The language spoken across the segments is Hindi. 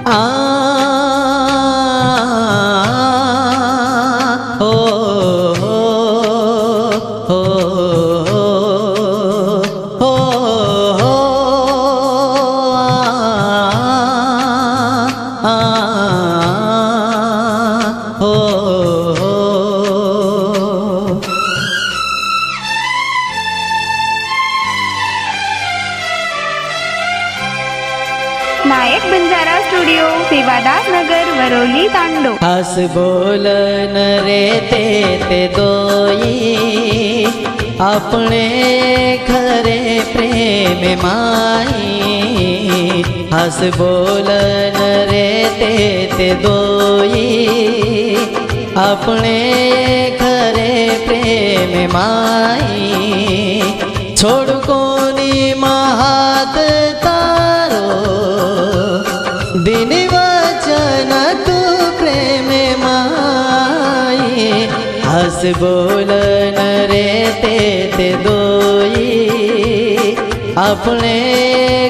आ हो हो हो हो हो आ हो नायक बंजारा स्टुडिओ, सेवादास नगर, वरवली, तांडो. हस बोलन रे ते दोई अपने खरे प्रेम माई। हस बोलन रे ते दोई अपने खरे प्रेम माई। छोड़ कोनी महात तारो दिन वचन तू प्रेम माई। हस बोलन रे ते दोई अपने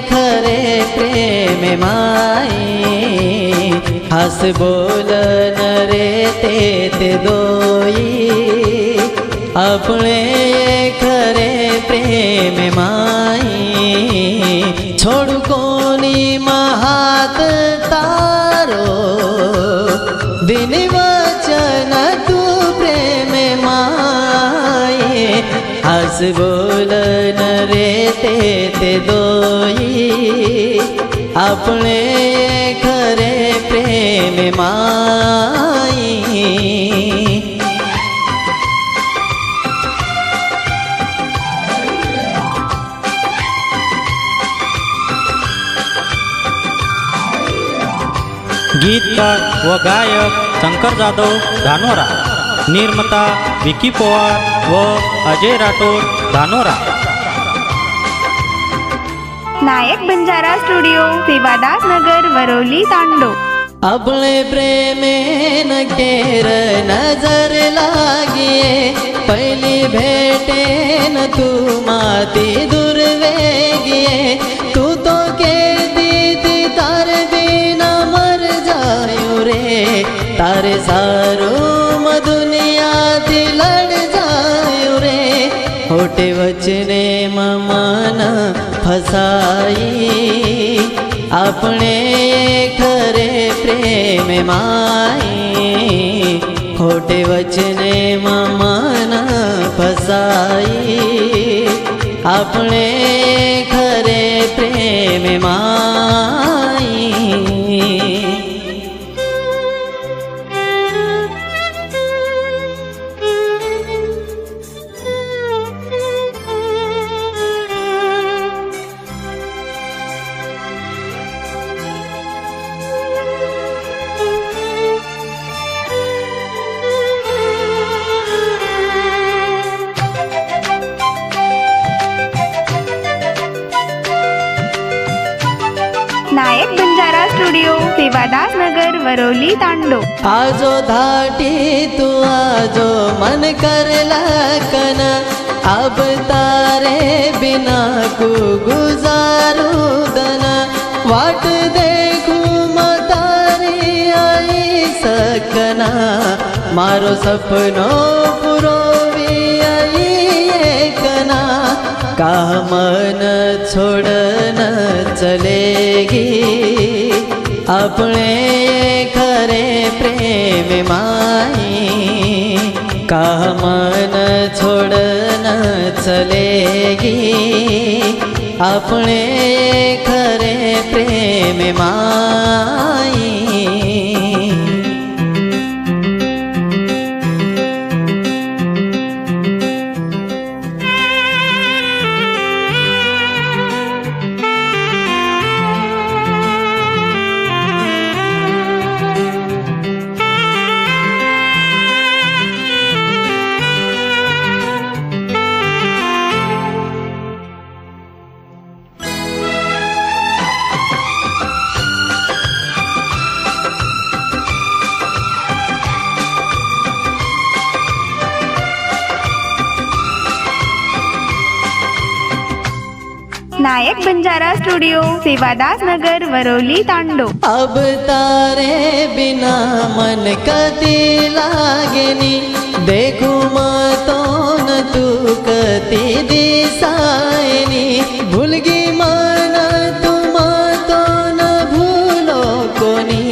खरे प्रेम माई। हस बोलन रे ते दोई अपने खरे प्रेम माई। छोड़ कोनी महात तारो दिन वचन तू प्रेम माई। हस बोलन रे ते दोई अपने खरे प्रेम माई। गीतकार व गायक शंकर जाधव धानोरा, निर्माता विकी पवार व अजय राठोड धानोरा. नायक बंजारा स्टुडिओ, सेवादास नगर, वरवली, तांडो. अपने प्रेम न केर नजर लागिए पहली भेटे न तू माती दूर वेगिए। तू तो के दीदी तार बिना मर जायो रे तारे सारो दुनिया थी लड़ जायो रे। होटे वचने मन फसाई अपने खरे प्रेम माई। खोटे वचने मन फसाई अपने खरे प्रेम माई। नायक बंजारा स्टुडिओ, सेवादास नगर, वरवली, तांडो. आजो धाटी तू आजो मन कर लकन अब तारे बिना को गुजारू दन। वाट देखू मतारी आई सकना मारो सपनो पुरो आई एकना। का मन छोड़न चलेगी अपने खरे प्रेम माई। का मन छोड़न चलेगी अपने खरे प्रेम माई। नायक बंजारा स्टूडियो सेवादास नगर वरोली तांडो। अब तारे बिना मन कती लागेनी, देखू तो न तू कती दिसायनी, भूलगी मन तुम तो न भूलो कोनी,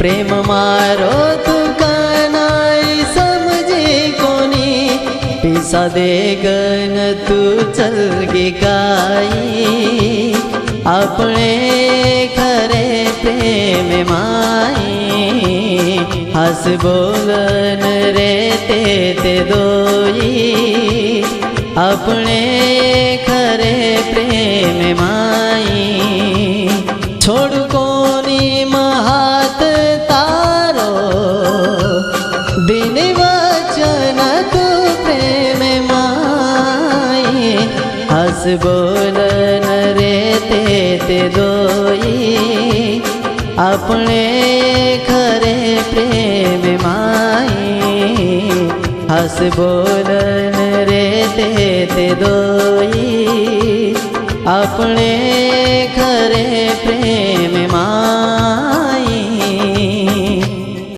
प्रेम मारो तू कनाई समझे कोनी, पिसा दे गन तू चल गे गाई, अपने खरे प्रेम माई, हस बोलन रे ते दोई, अपने खरे प्रेम माई, छोड़ कोनी महात तारो, दिन वचन तू प्रेम माई, हस बोलन रे ते दोई, अपने खरे प्रेम माई, हस बोलन रे ते दोई, अपने